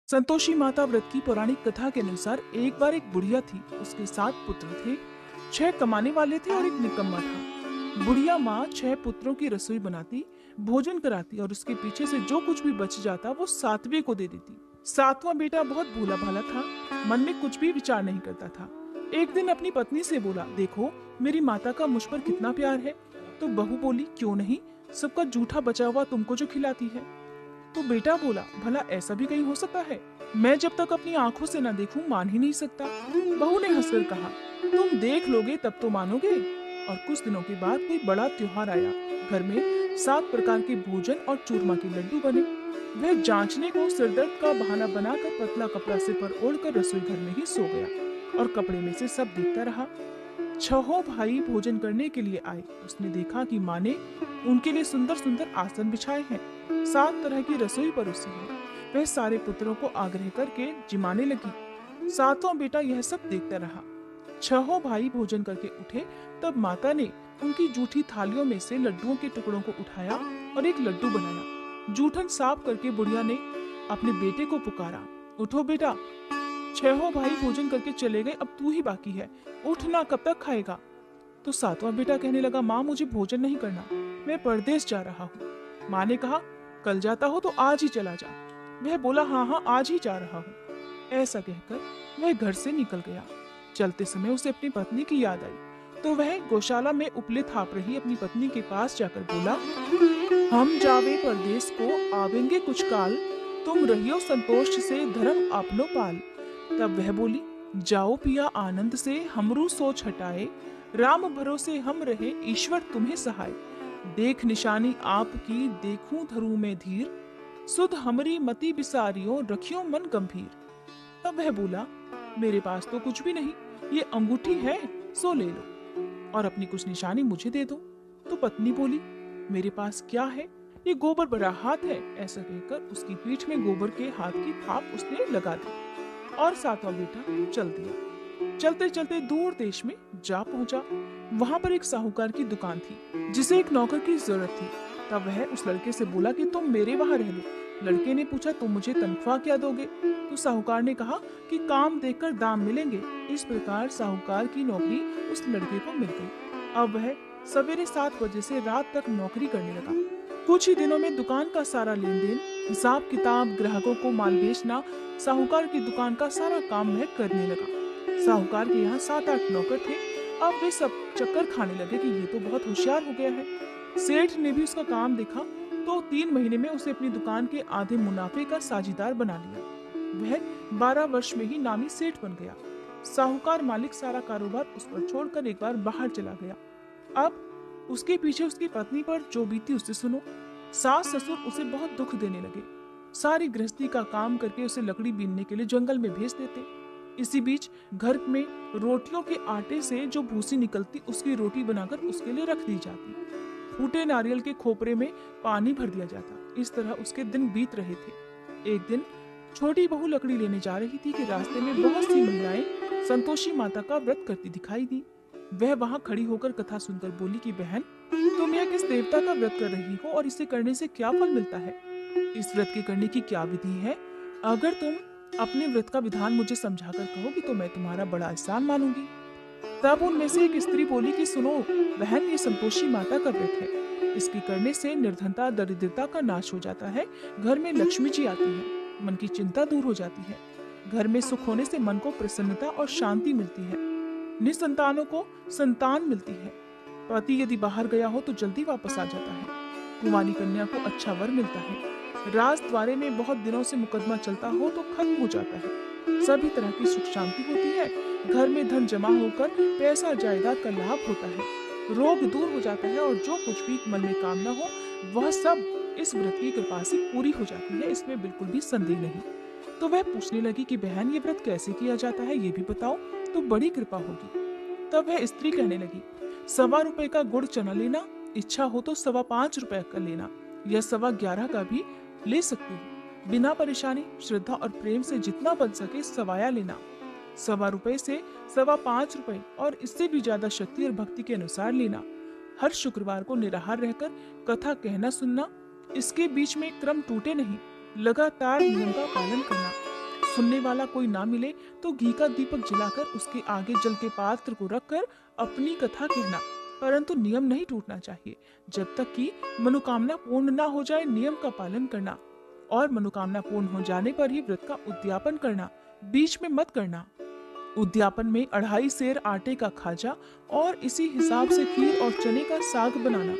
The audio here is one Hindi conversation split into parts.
संतोषी माता व्रत की पौराणिक कथा के अनुसार एक बार एक बुढ़िया थी। उसके 7 पुत्र थे। 6 कमाने वाले थे और एक निकम्मा था। बुढ़िया माँ 6 पुत्रों की रसोई बनाती, भोजन कराती और उसके पीछे से जो कुछ भी बच जाता वो 7वें को दे देती। 7वां बेटा बहुत भोला भाला था, मन में कुछ भी विचार नहीं करता था। एक दिन अपनी पत्नी से बोला, देखो मेरी माता का मुझ पर कितना प्यार है। तो बहू बोली, क्यों नहीं, सबका जूठा बचा हुआ तुमको जो खिलाती है। तो बेटा बोला, भला ऐसा भी कहीं हो सकता है? मैं जब तक अपनी आंखों से न देखूं मान ही नहीं सकता। बहू ने हंसकर कहा, तुम देख लोगे तब तो मानोगे। और कुछ दिनों के बाद कोई बड़ा त्योहार आया। घर में 7 प्रकार के भोजन और चूरमा के लड्डू बने। वह जांचने को सिरदर्द का बहाना बनाकर पतला कपड़ा सिर पर ओढ़कर रसोई घर में ही सो गया और कपड़े में से सब देखता रहा। 6 भाई भोजन करने के लिए आए। उसने देखा कि माँ ने उनके लिए सुंदर सुंदर आसन बिछाए हैं, 7 तरह की रसोई परोसी है। वह सारे पुत्रों को आग्रह करके जिमाने लगी। 7वां बेटा यह सब देखता रहा। 6 भाई भोजन करके उठे, तब माता ने उनकी जूठी थालियों में से लड्डुओं के टुकड़ों को उठाया और एक लड्डू बनाया। जूठन साफ करके बुढ़िया ने अपने बेटे को पुकारा, उठो बेटा, 6 भाई भोजन करके चले गए, अब तू ही बाकी है, उठना, कब तक खाएगा। तो 7वां बेटा कहने लगा, माँ मुझे भोजन नहीं करना, मैं परदेश जा रहा हूँ। माँ ने कहा, कल जाता हो तो आज ही चला जा। वह बोला, हाँ हाँ आज ही जा रहा हूँ। ऐसा कहकर वह घर से निकल गया। चलते समय उसे अपनी पत्नी की याद आई, तो वह गौशाला में उपले थाप रही अपनी पत्नी के पास जाकर बोला, हम जावे परदेश को आवेंगे कुछ काल, तुम रहियो संतोष से धर्म आपनो पाल। तब वह बोली, जाओ पिया आनंद से हमरू सोच हटाए, राम भरोसे हम रहे ईश्वर तुम्हें सहाय। देख निशानी आपकी देखूं धरू में धीर, सुध हमरी मति बिसारियों रखियो मन गंभीर। तब वह बोला, मेरे पास तो कुछ भी नहीं, ये अंगूठी है सो ले लो और अपनी कुछ निशानी मुझे दे दो। तो पत्नी बोली, मेरे पास क्या है, ये गोबर भरा हाथ है। ऐसा कहकर उसकी पीठ में गोबर के हाथ की थाप उसने लगा दी और 7वां बेटा चल दिया। चलते चलते दूर देश में जा पहुंचा। वहां पर एक साहूकार की दुकान थी जिसे एक नौकर की जरूरत थी। तब वह उस लड़के से बोला कि तुम मेरे वहां रह लो। लड़के ने पूछा, तुम मुझे तनख्वाह क्या दोगे? तो साहूकार ने कहा कि काम देखकर दाम मिलेंगे। इस प्रकार साहूकार की नौकरी उस लड़के को मिल गई। अब वह सवेरे 7 बजे से रात तक नौकरी करने लगा। कुछ ही दिनों में दुकान का सारा लेन देन, हिसाब किताब, ग्राहकों को माल बेचना, साहूकार की दुकान का सारा काम वह करने लगा। साहूकार के यहाँ 7-8 नौकर थे। अब वे सब चक्कर खाने लगे कि ये तो बहुत होशियार हो गया है। सेठ ने भी उसका काम देखा तो 3 महीने में उसे अपनी दुकान के आधे मुनाफे का साझीदार बना लिया। वह 12 वर्ष में ही नामी सेठ बन गया। साहूकार मालिक सारा कारोबार उस पर छोड़कर एक बार बाहर चला गया। अब उसके पीछे उसकी पत्नी पर जो बीती उसे सुनो। सास ससुर उसे बहुत दुख देने लगे। सारी गृहस्थी का काम करके उसे लकड़ी बीनने के लिए जंगल में भेज देते। इसी बीच घर में रोटियों के आटे से जो भूसी निकलती उसकी रोटी बनाकर उसके लिए रख दी जाती। फूटे नारियल के खोपरे में पानी भर दिया जाता। इस तरह उसके दिन बीत रहे थे। एक दिन छोटी बहू लकड़ी लेने जा रही थी कि रास्ते में बहुत सी महिलाएं संतोषी माता का व्रत करती दिखाई दी। वह वहां खड़ी होकर कथा सुनकर बोली कि बहन, तुम यह किस देवता का व्रत कर रही हो और इसे करने से क्या फल मिलता है? इस व्रत के करने की क्या विधि है? अगर तुम अपने व्रत का विधान मुझे समझाकर कहोगी तो मैं तुम्हारा बड़ा एहसान मानूंगी। तब उनमें से एक स्त्री बोली कि सुनो बहन, ये संतोषी माता का व्रत है। इसके करने से निर्धनता दरिद्रता का नाश हो जाता है, घर में लक्ष्मी जी आती है, मन की चिंता दूर हो जाती है, घर में सुख होने से मन को प्रसन्नता और शांति मिलती है, निसंतानों को संतान मिलती है, पति यदि बाहर गया हो तो जल्दी वापस आ जाता है, कुंवारी कन्या को अच्छा वर मिलता है, राज द्वारे में बहुत दिनों से मुकदमा चलता हो तो खत्म हो जाता है, सभी तरह की सुख शांति होती है, घर में धन जमा होकर पैसा जायदाद का लाभ होता है, रोग दूर हो जाता है और जो कुछ भी मन में कामना हो वह सब इस व्रत की कृपा से पूरी हो जाती है। इसमें बिल्कुल भी संदेह नहीं। तो वह पूछने लगी कि बहन, ये व्रत कैसे किया जाता है, ये भी बताओ तो बड़ी कृपा होगी। तब वह स्त्री कहने लगी, 1.25 रुपए का गुड़ चना लेना, इच्छा हो तो 5.25 रुपए का लेना या 11.25 का भी ले सकती हो। बिना परेशानी, श्रद्धा और प्रेम से जितना बन सके सवाया लेना। 1.25 रुपए से 5.25 रुपए और इससे भी ज्यादा शक्ति और भक्ति के अनुसार लेना। हर शुक्रवार को निराहार रहकर कथा कहना सुनना। इसके बीच में क्रम टूटे नहीं, लगातार नियम का पालन करना। सुनने वाला कोई ना मिले तो घी का दीपक जलाकर उसके आगे जल के पात्र को रखकर अपनी कथा कहना, परंतु नियम नहीं टूटना चाहिए। जब तक कि मनोकामना पूर्ण ना हो जाए नियम का पालन करना, और मनोकामना पूर्ण हो जाने पर ही व्रत का उद्यापन करना, बीच में मत करना। उद्यापन में 2.5 सेर आटे का खाजा और इसी हिसाब से खीर और चने का साग बनाना,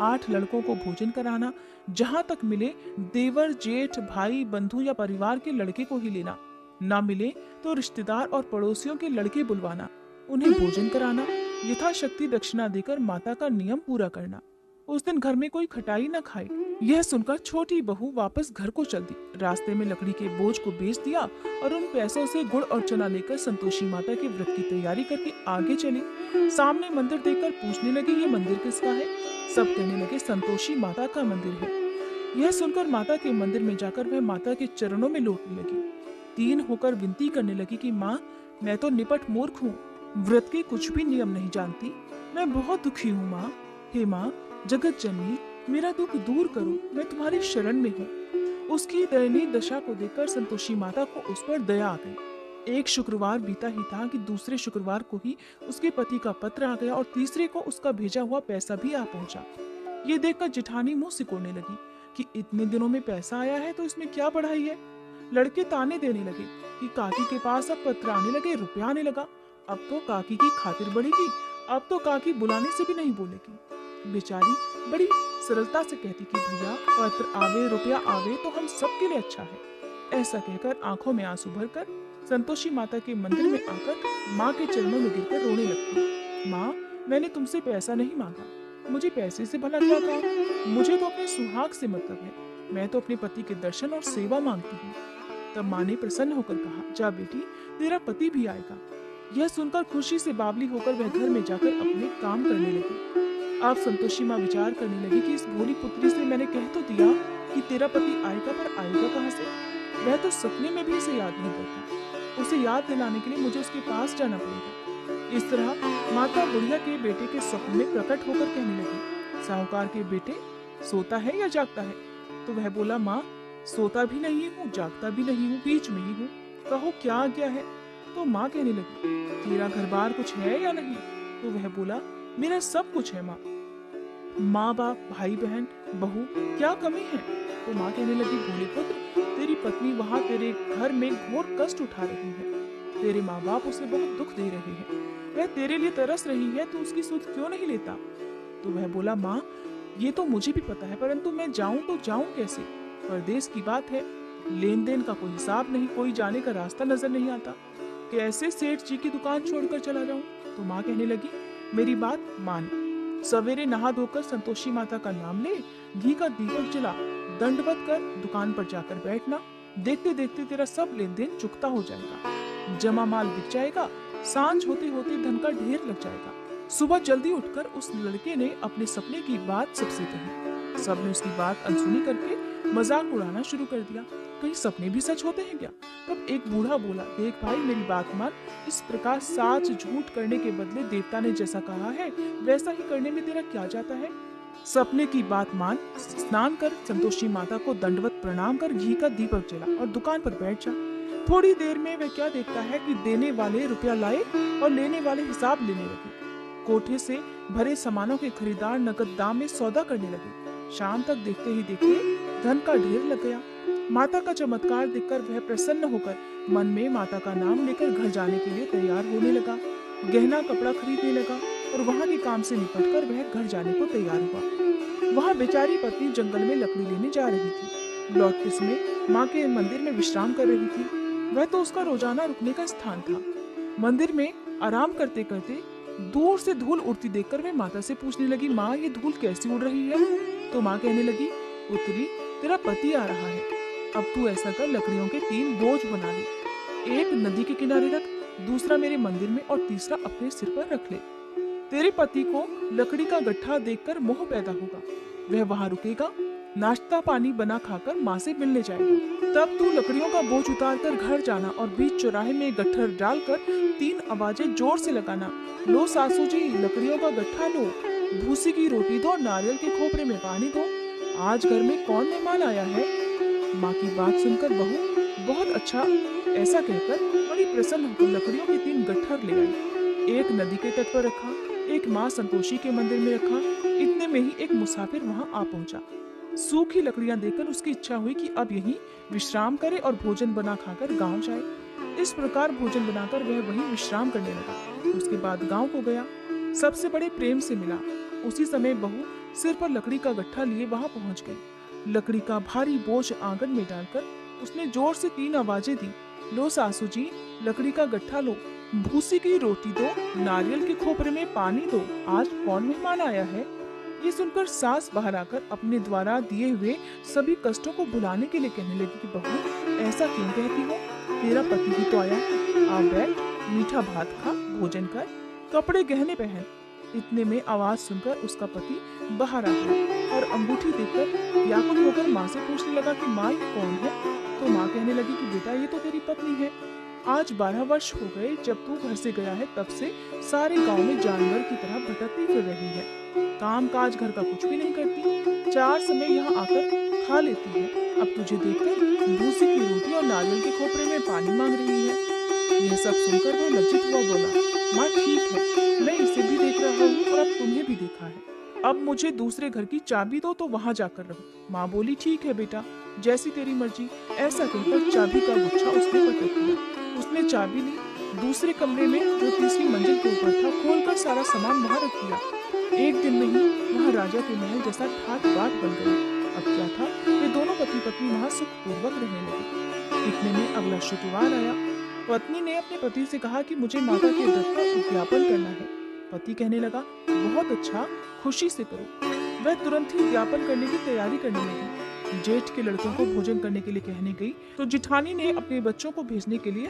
8 लड़कों को भोजन कराना, जहां तक मिले देवर जेठ भाई बंधु या परिवार के लड़के को ही लेना, ना मिले तो रिश्तेदार और पड़ोसियों के लड़के बुलवाना, उन्हें भोजन कराना, यथाशक्ति दक्षिणा देकर माता का नियम पूरा करना। उस दिन घर में कोई खटाई न खाए। यह सुनकर छोटी बहू वापस घर को चल दी। रास्ते में लकड़ी के बोझ को बेच दिया और उन पैसों से गुड़ और चना लेकर संतोषी माता के व्रत की तैयारी करके आगे चली। सामने मंदिर देखकर पूछने लगी, ये मंदिर किसका है? सब कहने लगे, संतोषी माता का मंदिर है। यह सुनकर माता के मंदिर में जाकर वह माता के चरणों में लौटने लगी। दीन होकर विनती करने लगी कि माँ, मैं तो निपट मूर्ख हूँ, व्रत के कुछ भी नियम नहीं जानती, मैं बहुत दुखी हूँ माँ। हे माँ जगत जननी, मेरा दुख दूर करो, मैं तुम्हारी शरण में हूँ। उसकी दयनीय दशा को देखकर संतोषी माता को उस पर दया आ गई। एक शुक्रवार बीता ही था कि दूसरे शुक्रवार को ही उसके पति का पत्र आ गया और तीसरे को उसका भेजा हुआ पैसा भी आ पहुंचा। ये देखकर जेठानी मुंह सिकोड़ने लगी कि इतने दिनों में पैसा आया है तो इसमें क्या बढ़ाई है। लड़के ताने देने लगे कि काकी के पास अब पत्र आने लगे, रुपया आने लगा, अब तो काकी की खातिर बढ़ेगी, अब तो काकी बुलाने से भी नहीं बोलेगी। बेचारी बड़ी सरलता से कहती कि भैया पत्र आवे रुपया आवे तो हम सबके लिए अच्छा है। ऐसा कहकर आंखों में आंसू भरकर संतोषी माता के मंदिर में आकर माँ के चरणों में गिरकर रोने लगती। माँ, मैंने तुमसे पैसा नहीं मांगा, मुझे पैसे से भला क्या काम, मुझे तो अपने सुहाग से मतलब है, मैं तो अपने पति के दर्शन और सेवा मांगती हूँ। तब माँ ने प्रसन्न होकर कहा, जा बेटी, तेरा पति भी आएगा। यह सुनकर खुशी से बावली होकर वह घर में जाकर अपने काम करने लगी। अब संतोषी माँ विचार करने लगी कि इस भोली पुत्री से मैंने कह तो दिया कि तेरा पति आएगा, पर आएगा कहाँ से? वह तो सपने में भी इसे याद नहीं करता। उसे याद दिलाने के लिए मुझे उसके पास जाना पड़ेगा। इस तरह माता बुढ़िया के बेटे के स्वप्न में प्रकट होकर कहने लगी, साहूकार के बेटे, सोता है या जागता है? तो वह बोला, माँ, सोता भी नहीं हूँ, जागता भी नहीं हूँ, बीच में ही हूँ, कहो क्या आज्ञा है? तो माँ कहने लगी, तेरा घर बार कुछ है या नहीं? तो वह बोला, मेरा सब कुछ है माँ, माँ बाप भाई बहन बहू, क्या कमी है? तो माँ कहने लगी, भोले पुत्र, तेरी पत्नी वहाँ तेरे घर में घोर कष्ट उठा रही है, तेरे माँ बाप उसे बहुत दुख दे रहे हैं, वह तेरे लिए तरस रही है, तो उसकी सुध क्यों नहीं लेता? तो वह बोला, माँ, ये तो मुझे भी पता है, परंतु मैं जाऊं तो जाऊं कैसे? परदेश की बात है, लेन देन का कोई हिसाब नहीं, कोई जाने का रास्ता नजर नहीं आता, कैसे सेठ जी की दुकान छोड़कर चला जाऊं? तो माँ कहने लगी, मेरी बात मान, सवेरे नहा धोकर संतोषी माता का नाम ले, घी का दीपक जला, दंडवत कर दुकान पर जाकर बैठना, देखते देखते तेरा सब लेन देन चुकता हो जाएगा, जमा माल बिक जाएगा, सांझ होते होते धन का ढेर लग जाएगा। सुबह जल्दी उठकर उस लड़के ने अपने सपने की बात सबसे कही। सबने उसकी बात अनसुनी करके मजाक उड़ाना शुरू कर दिया, कहीं सपने भी सच होते हैं क्या? तब एक बूढ़ा बोला, देख भाई, मेरी बात मान, इस प्रकार साच झूठ करने के बदले देवता ने जैसा कहा है वैसा ही करने में तेरा क्या जाता है? सपने की बात मान, स्नान कर, संतोषी माता को दंडवत प्रणाम कर, घी का दीपक जला और दुकान पर बैठ जा। थोड़ी देर में वह क्या देखता है कि देने वाले रुपया लाए और लेने वाले हिसाब लेने लगे। कोठे से भरे सामानों के खरीदार नकद दाम में सौदा करने लगे। शाम तक देखते ही देखते धन का ढेर लग गया। माता का चमत्कार देखकर वह प्रसन्न होकर मन में माता का नाम लेकर घर जाने के लिए तैयार होने लगा। गहना कपड़ा खरीदने लगा और वहाँ के काम से निपटकर वह घर जाने को तैयार हुआ। वहाँ बेचारी पत्नी जंगल में लकड़ी लेने जा रही थी। लौटते समय माँ के मंदिर में विश्राम कर रही थी। वह तो उसका रोजाना रुकने का स्थान था। मंदिर में आराम करते करते दूर से धूल उड़ती देखकर वह माता से पूछने लगी, माँ, ये धूल कैसी उड़ रही है? तो माँ कहने लगी, पुत्री, तेरा पति आ रहा है, अब तू ऐसा कर, लकड़ियों के 3 बोझ बना ले, एक नदी के किनारे रख, दूसरा मेरे मंदिर में और तीसरा अपने सिर पर रख ले। तेरे पति को लकड़ी का गट्ठा देखकर मोह पैदा होगा, वह वहाँ रुकेगा, नाश्ता पानी बना खाकर माँ से मिलने जाएगा। तब तू लकड़ियों का बोझ उतार कर घर जाना और बीच चौराहे में गट्ठर डालकर 3 आवाजें जोर से लगाना, लो सासू जी, लकड़ियों का गट्ठा लो, भूसी की रोटी दो, नारियल के खोपरे में पानी दो, आज घर में कौन मेहमान आया है? माँ की बात सुनकर बहू बहुत अच्छा। ऐसा कहकर बड़ी प्रसन्न होकर लकड़ियों के 3 गट्ठर ले आई। एक नदी के तट पर रखा, एक माँ संतोषी के मंदिर में रखा। इतने में ही एक मुसाफिर वहां आ पहुंचा। सूखी लकड़ियां देखकर उसकी इच्छा हुई कि अब यहीं विश्राम करे और भोजन बना खाकर गांव जाए। इस प्रकार भोजन बनाकर वह वहीं विश्राम करने लगा। उसके बाद गांव को गया, सबसे बड़े प्रेम से मिला। उसी समय बहू सिर पर लकड़ी का गट्ठा लिए वहां पहुंच गई। लकड़ी का भारी बोझ आंगन में डालकर उसने जोर से 3 आवाजें दी। लो सासू जी, लकड़ी का गट्ठा लो, भूसी की रोटी दो, नारियल के खोपरे में पानी दो, आज कौन मेहमान आया है। ये सुनकर सास बाहर आकर अपने द्वारा दिए हुए सभी कष्टों को भुलाने के लिए कहने लगी कि बहू, ऐसा क्यों कहती हो, तेरा पति ही तो आया है। आ बैठ, मीठा भात खा, भोजन कर, कपड़े गहने पहन। इतने में आवाज सुनकर उसका पति बाहर आ गया और अंगूठी देखकर व्याकुल होकर माँ से पूछने लगा कि माँ ये कौन है। तो माँ कहने लगी कि बेटा ये तो तेरी पत्नी है। आज 12 वर्ष हो गए जब तू घर से गया है, तब से सारे गांव में जानवर की तरह भटकती फिर रही है। काम काज घर का कुछ भी नहीं करती, 4 समय यहाँ आकर खा लेती है। अब तुझे देखकर भूसी की रोटी और नारियल के खोपरे में पानी मांग रही है। यह सब सुनकर वह लज्जित हुआ बोला, माँ ठीक है, मैं इसे भी देख रहा हूँ और अब तुम्हें भी देखा है। अब मुझे दूसरे घर की चाबी दो तो वहाँ जाकर रहो। माँ बोली ठीक है बेटा, जैसी तेरी मर्जी। ऐसा कहकर चाबी का गुच्छा उसने पटक दिया। उसने चाबी ली, दूसरे कमरे में जो तीसरी मंजिल के ऊपर था खोलकर सारा सामान वहाँ रख दिया। एक दिन में ही वहाँ राजा के महल जैसा ठाट बाट बन गया। अब क्या था, ये दोनों पति पत्नी वहाँ सुखपूर्वक रहने लगे। इतने में अगला शुक्रवार आया। पत्नी ने अपने पति से कहा कि मुझे माता के व्रत का उद्यापन करना है। पति कहने लगा, बहुत अच्छा, खुशी से करो। वह तुरंत ही उद्यापन करने की तैयारी करने लगी। जेठ के लड़कों को भोजन करने के लिए कहने गई तो जिठानी ने अपने बच्चों को भेजने के लिए